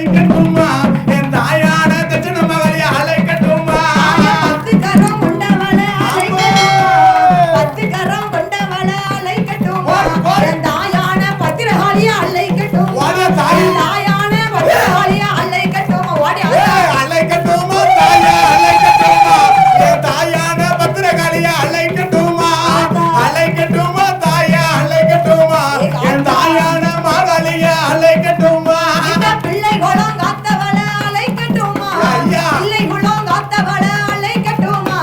அழைக்கட்டுமா என் தாயான தட்சண மகளே அழைக்கட்டுமா பத்து கரம் கொண்டவள பத்து கரம் கொண்டவள அழைக்கட்டுமா என் தாயான பத்திரகாளிய அழைக்கட்டுமா தாயான பத்திரகாளிய அழைக்கட்டுமா ஓடி அழைக்கட்டுமா தாயா அழைக்கட்டுமா என் தாயான பத்திரகாளிய அழைக்கட்டுமா அழைக்கட்டுமா தாயா அழைக்கட்டுமா என் தாயான மகளிய அழைக்கட்டுமா பிள்ளை குளம் காத்தவள அழைக்கட்டுமா பிள்ளை குளம் காத்தவள அழைக்கட்டுமா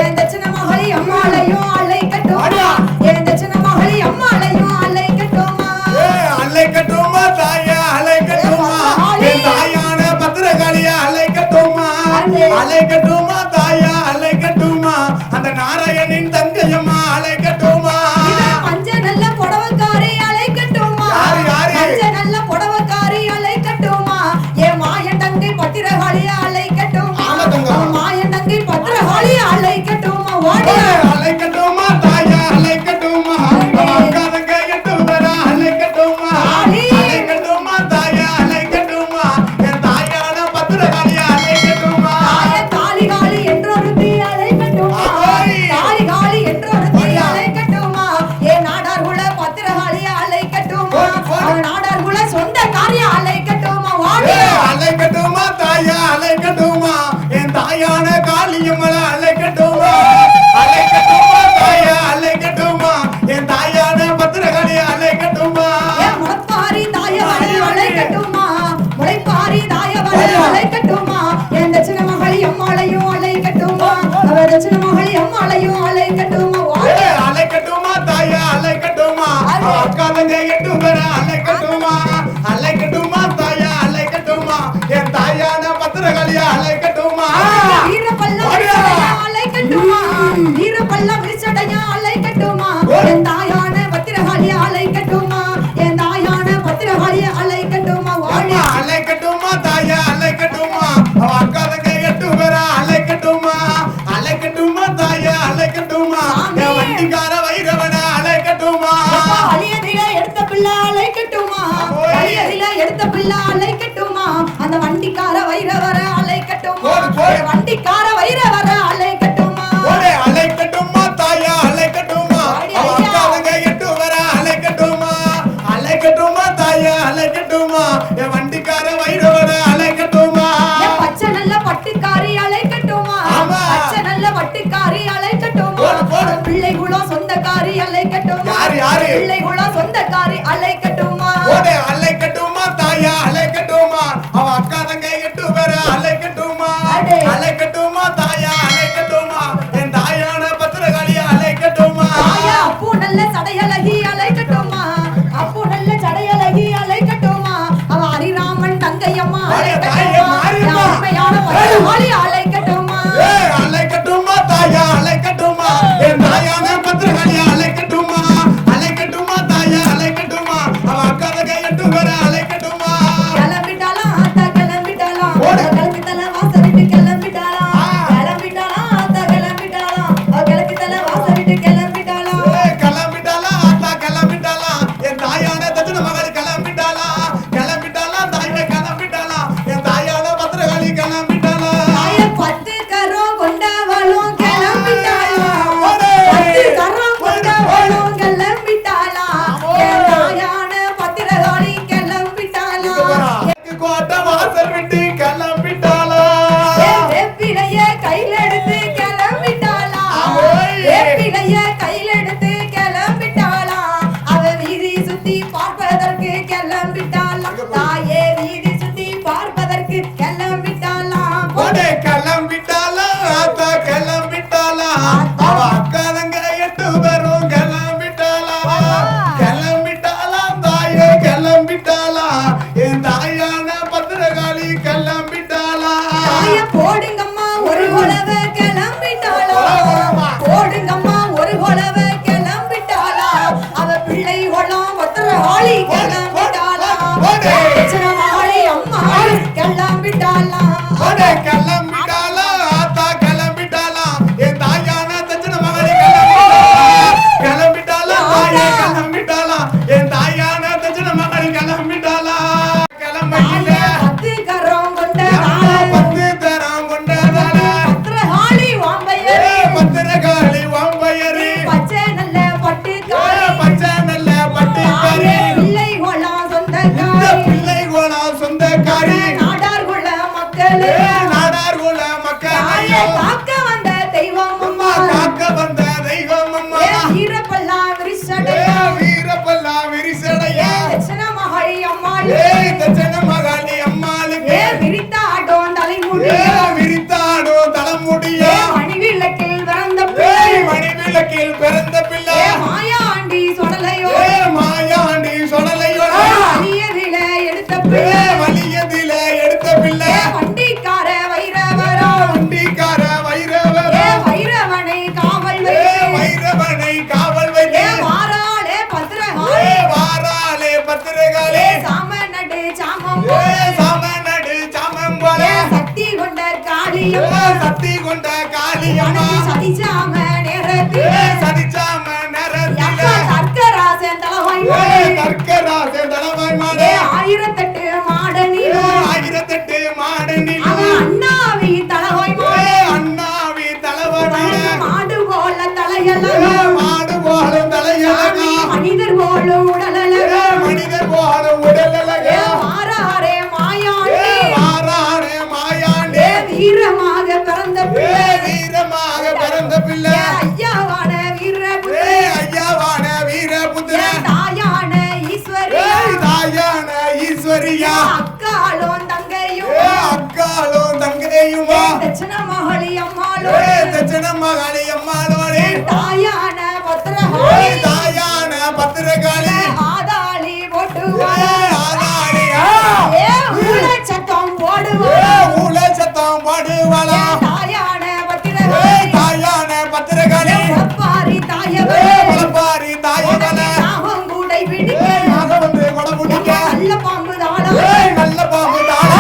என் தட்சண மகளி அம்மாளையும் அழைக்கட்டுமா என் தட்சண மகளி அம்மாளையும் அழைக்கட்டுமா அழைக்கட்டுமா தாயா அழைக்கட்டுமா என் தாயான பத்திரகாளிய அழைக்கட்டுமா அழைக்கட்டுமா தாயா அழைக்கட்டுமா அந்த நாராயணின் தங்கையம்மா அழைக்கட்டுமா மஞ்ச நல்ல புடவக்காரி அழைக்கட்டுமா மஞ்ச நல்ல புடவக்காரி அழைக்கட்டுமா என் மாயன் தங்கை பத்திரகாளிய அழைக்கட்டுமா மாயன் தங்கை பத்திரகாளிய அழைக்கட்டுமா ஓடி அழைக்கட்டுமா தாயா அழைக்கட்டுமா அக்கா தங்கை எட்டு வர அழைக்கட்டுமா அழைக்கட்டுமா தாயா அழைக்கட்டுமா என் தாயான பத்திரகாளிய அழைக்கட்டுமா காளி காளி என்றொருத்தி அழைக்கட்டுமா காளி காளி என்றொருத்தி அழைக்கட்டுமா என் நாடார் குல பத்திரகாளிய அழைக்கட்டுமா நாடார் குல சொந்த காரிய அழைக்கட்டுமா ஓடி அழைக்கட்டுமா தாயா அழைக்கட்டுமா என் தாயான காளியம்மள அழைக்கட்டுமா அழைக்கட்டுமா தாயா அழைக்கட்டுமா என் தாயான பத்திரகாளிய அழைக்கட்டுமா என் முளைப்பாரி தாயவளை அழைக்கட்டுமா முளைப்பாரி தாயவளை அழைக்கட்டுமா என் தட்சண மகளி அம்மாளையும் அழைக்கட்டுமா அவ தட்சண மகளி அம்மாளையும் அழைக்கட்டுமா ஓடி அழைக்கட்டுமா தாயா அழைக்கட்டுமா அக்கா தங்கை எட்டு வர அழைக்கட்டுமா அழைக்கட்டுமா தாயா அழைக்கட்டுமா என் தாயான பத்திரகாளிய அழைக்கட்டுமா வீரப்பல்ல விரிசடையா அழைக்கட்டுமா வீரப்பல்ல விரிசடையா அழைக்கட்டுமா என் தாயான பத்திரகாளிய அழைக்கட்டுமா என் தாயான பத்திரகாளிய அழைக்கட்டுமா ஓடி அழைக்கட்டுமா தாயா அழைக்கட்டுமா அக்கா தங்கை எட்டு வர அழைக்கட்டுமா அழைக்கட்டுமா தாயா அழைக்கட்டுமா என் வண்டிக்கார வைரவன அழைக்கட்டுமா அழியதில எடுத்த பிள்ளை அழைக்கட்டுமா அழியதில எடுத்த பிள்ளை அழைக்கட்டுமா அந்த வண்டிக்கார வைரவர அழைக்கட்டுமா வண்டிக்கார வைரவர அழைக்கட்டுமா அழைக்கட்டுமா தாயா அழைக்கட்டுமா அக்கா தங்கை எட்டு வர அழைக்கட்டுமா அழைக்கட்டுமா தாயா அழைக்கட்டுமா என் வண்டிக்கார வைரவன அழைக்கட்டுமா பச்சை நல்ல பட்டுக்காரி அழைக்கட்டுமா பச்சை நல்ல பட்டுக்காரி அழைக்கட்டுமா பிள்ளை குலம் சொந்தக்காரி அழைக்கட்டுமா பிள்ளை குலம் சொந்தக்காரி அழைக்கட்டுமா அழைக்கட்டுமா தாயா அழைக்கட்டுமா அவ அக்கா தங்கை எட்டு பேர அழைக்கட்டுமா அழைக்கட்டுமா தாயா அழைக்கட்டுமா என் தாயான பத்திரகாளிய அழைக்கட்டுமா தாயா அப்பூ நல்ல சடையழகி அழைக்கட்டுமா அப்பூ நல்ல சடையழகி அழைக்கட்டுமா அவ ஹரிராமன் தங்கையம்மா அழைக்கட்டுமா உண்மையான பத்திரகாளி அழைக்கட்டுமா அழைக்கட்டுமா தாயா அழைக்கட்டுமா என் தாயான பத்திரகாளிய அழைக்கட்டுமா அழைக்கட்டுமா தாயா அழைக்கட்டுமா அவ அக்கா தங்கை எட்டு பேர அழைக்கட்டுமா கிளம்பிட்டாலாம் ஆத்தா கிளம்பிட்டாலாம் கிளம்பித்தல வாச விட்டு கிளம்பிட்டாலாம் கிளம்பிட்டாலாம் ஆத்தா கிளம்பிட்டாலாம் கிளம்பித்தல வாச விட்டு கிளம்பிட்டாலாம் கிளம்பிட்டாளா ஆத்தா கிளம்பிட்டாளா என் தாயான தட்சண மகள் கிளம்பிட்டாளா கிளம்பிட்டாளா தாயை கிளம்பிட்டாளா என் தாயான பத்திரகாளி கிளம்பிட்டாளா பத்து கரம் கொண்டவளும் கிளம்பிட்டாளாம் பத்து கரம் கொண்டவளும் கிளம்பிட்டாளாம் என் தாயான பத்திரகாளி கிளம்பிட்டாளாம் கோட்டை வாசல் விட்டு கிளம்பிட்டாளா வேப்பிலைய கையில எடுத்து கிளம்பிட்டாளாம் வேப்பிலைய கையில எடுத்து கிளம்பிட்டாளாம் அவ வீதி சுத்தி பார்ப்பதற்கு கிளம்பிட்டாளாம் தாயே வீதி சுத்தி பார்ப்பதற்கு கிளம்பிட்டாளாம் கிளம்பிட்டாளா ஆத்தா கிளம்பிட்டாளா அவ அக்கா தங்க எட்டு பேரும் கிளம்பிட்டாளா கிளம்பிட்டாளா தாயே கிளம்பிட்டாளா என் தாயான பத்திரகாளி கிளம்பிட்டாளா தாய போடுங்கம்மா ஒரு குலவ கிளம்பிட்டாளாம் போடுங்கம்மா ஒரு குலவ கிளம்பிட்டாளாம் அவ பிள்ளை குளம் பத்திரகாளி கிளம்பிட்டாளாம் மாளி அம்மா கிளம்பிட்டாளாம் கிளம்பிட்டாளா ஆத்தா கிளம்பிட்டாளா என் தாயான தட்சண மகளி கிளம்பிட்டாளா தாயே கிளம்பிட்டாளா என் தாயான தட்சண மகளி கிளம்பிட்டாளா கிளம்பிட்டாளா சொந்தக்காரி நாடார்குல மக்களே நாடார்குல தாயே மக்கள் காக்க வந்த தெய்வம் அம்மா அம்மா காக்க வந்த தெய்வம் அம்மா வீரப்பல்லா விரிசடையா வீரப்பல்லா விரிசடையா தட்சண மகாளி அம்மாள் தட்சண மகாளி அம்மாளுக்கு விரித்தாடும் தலைமுடி விரித்தாடோ தலைமுடிய மணிவிளக்கில் பிறந்த மணிவிளக்கில் பிறந்த பிள்ளை மாயாண்டி சொடலையோ மாயாண்டி சொடலையோட வலியதில எடுத்த பிள்ளை வலியதில எடுத்த பிள்ளை வண்டிக்கார வைரவரோ வண்டிக்கார வைரவரோ வைரவனை காவல் வைத்து வைரவனை காவல் வைத்து வாராளே பத்திரகாளி வாராலே பத்திரகாளி சாமநடு சாமம் சாமநடு சாமம் போல சக்தி கொண்ட காளியம்மா சக்தி கொண்ட காளியம்மா சதிச்சாம நேரத்தில் சதிச்சாம நேரத்தில தர்க்கராசன் தலவாய் தர்க்கராச தலவாய் மாடே ஆயிரத்தெட்டு மாடனிலோ 1008 மாடனில் அவன் அண்ணாவி தலவாய் அண்ணாவி தலவாய் மாடு போல தலையெல்லாம் மாடு போலும் தலையழகா மனிதர் போல உடலழக மனிதர் போலும் உடலழகா மாறாரே மாயாண்டி வாரானே மாயாண்டே வீரமாக பிறந்த பிள்ளை வீரமாக பிறந்த பிள்ளை ஐயாவான வீரபுத்திர ஐயாவான வீரபுத்திரன் தாயான ஈஸ்வரி தாயான ஈஸ்வரியா அக்காலும் தங்கையும் அக்காலும் தங்கையுமா தட்சண மகளி அம்மாளோ தட்சண மகாளி அம்மாளோடே தாயான பத்திரகாளி தாயான பத்திரகாளி ஆதாளி போட்டுவாள் ஆதாரியா சத்தம் போடுவாள் ஊழ சத்தம் பாடுவாளா தாயான பத்திரகாளி தாயான பத்திரகாளி உழப்பாரி தாயவளே பலப்பாரி தாயவள நாகம் கூடை பிடிக்க நாக வந்து கொடபுடிக்க நல்ல பாம்பு தாளம் நல்ல பாம்பு தாள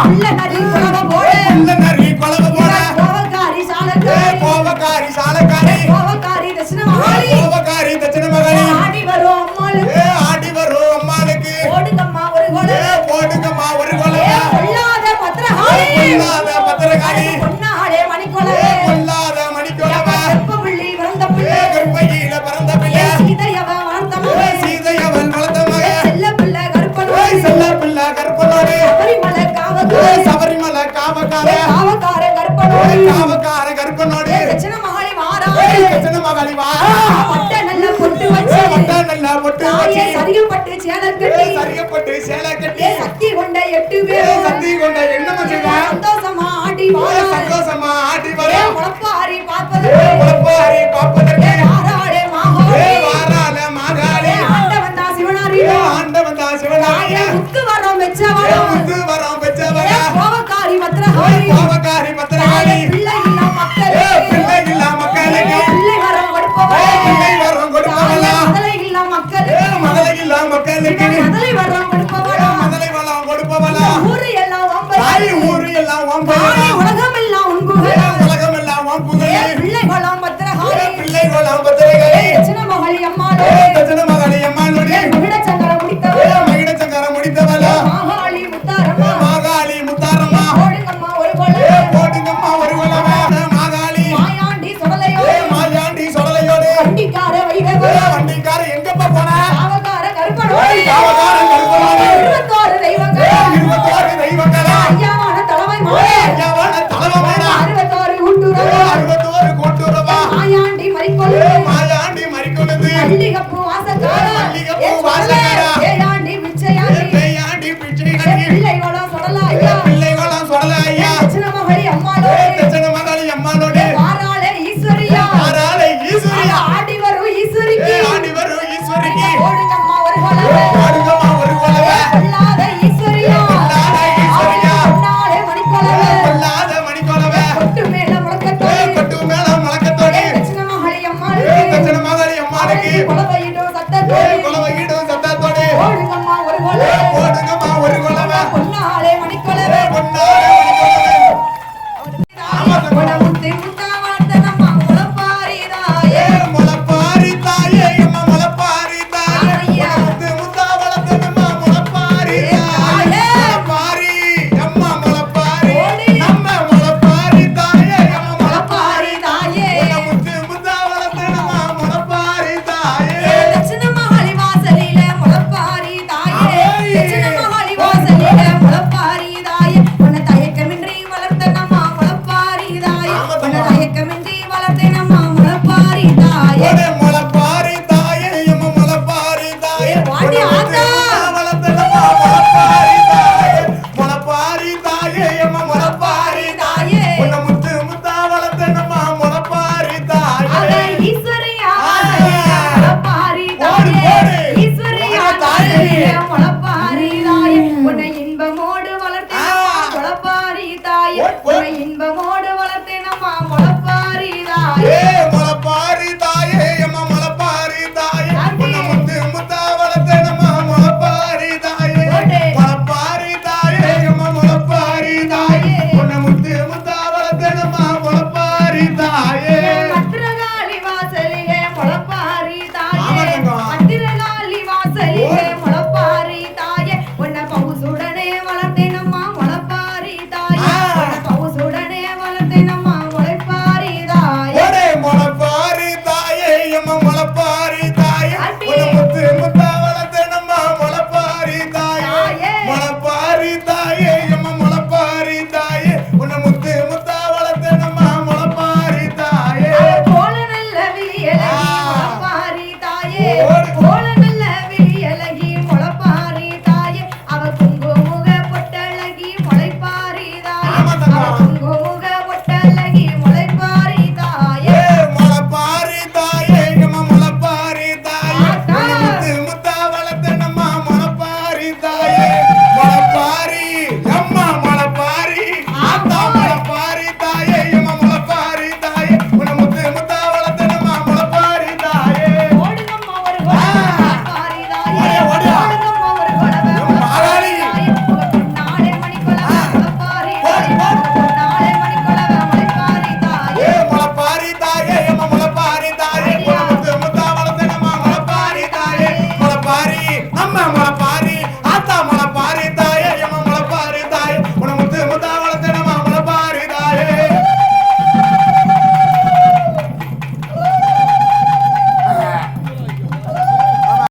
நல்ல நரி குழவ போல உள்ள நரி கொலவ போல கோவக்காரி சாலக்காரி கோவக்காரி சாலக்காரி கோவக்காரி தட்சிண மகாளி கோவக்காரி தட்சிண மகாளி ஆடி வரும் அம்மாளுக்கு ஆடி வரும் அம்மாளுக்கு ஓடுங்கம்மா ஒரு கொலை போடுங்கம்மா ஒரு கொலை கொல்லாத பத்திரகாளி கொல்லாத பத்திரகாளி பொன்னாடே மணிக்கொலை கொல்லாத மணிக்கொலவ கற்புள்ளி பிறந்த பிள்ளை கர்ப்பையில பிறந்த பிள்ளை சீதையவ வளர்த்த மகன் சீதையவன் வளர்த்த மகன் செல்ல பிள்ளை கருப்பனோடு செல்ல பிள்ளை கற்பனோடு சபரிமலை காவக்கார சபரிமலை காவக்கார காவக்கார கருப்பனோடு காவக்கார கற்பனோடு தட்சிண மகாளி வாராளே தட்சிண மகாளி வா பட்டை நல்ல பொட்டு வச்சு பட்டா நல்லா பொட்டு தாயே வச்சு சரிகப்பட்டு சேலை கட்டி சரியப்பட்டு சேலை கட்டி சக்தி கொண்ட 8 பேரும் சத்தி கொண்ட என்ன வச்சுக்கா சந்தோஷமா ஆடி வாழ சந்தோஷமா ஆடி வர முளப்பாரி பார்ப்பது உழப்பாரி பாப்பதற்கு வாராளே மாகாளி வாரால மாகாளி ஆண்டவன் தான் சிவனாரி ஆண்டவன் தான் சிவனாய முத்து வரோம் வெச்சவரம் முத்து வரம் பெற்றவர கோவக்காரி பத்திரகாளி கோவக்காரி பத்திரகாளி பிள்ளை இல்ல மக்களே பிள்ளை இல்ல மக்களுக்கு பிள்ளை வரம் கொடுப்பவளே பிள்ளை வரம் கொடுப்பவளா முதலை இல்ல மக்களே மதலை இல்ல மக்களுக்கு முதலை வரம் கொடுப்பவளா மதலை வளம் கொடுப்பவளா ஊரு எல்லாம் ஒன்பது தாய் ஊரு எல்லாம் தாய் ஒன்பது